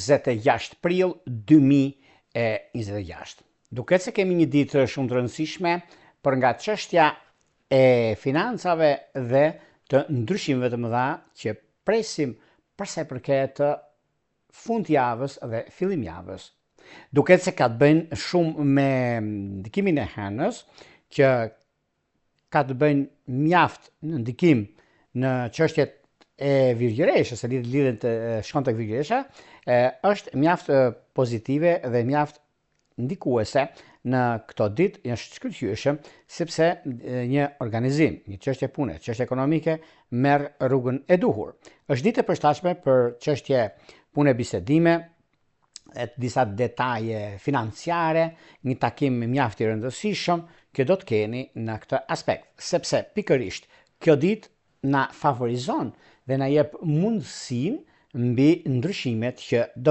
26 prill 2026. Duket se kemi një ditë shumë të rëndësishme për nga çështja e financave dhe të ndryshimeve të mëdha që presim për sa i përket fundjavës dhe fillimjavës. Duket se ka të bëjnë shumë me ndikimin e hënës, që ka të bëjnë mjaft në ndikim në çështjet e virgjëreshës, e lidhen të shkon tek virgjëresha, është mjaft pozitive dhe mjaft ndikuese në këto ditë. Është shkëlqyeshëm sepse një organizim, një çështje pune, çështje ekonomike merr rrugën e duhur. Është ditë e përshtatshme për çështje pune bisedime, disa detaje financiare, një takim mjaft i rëndësishëm që do të keni në këtë aspekt, sepse pikërisht kjo ditë na favorizon dhe na jep mundësinë mbi ndryshimet që do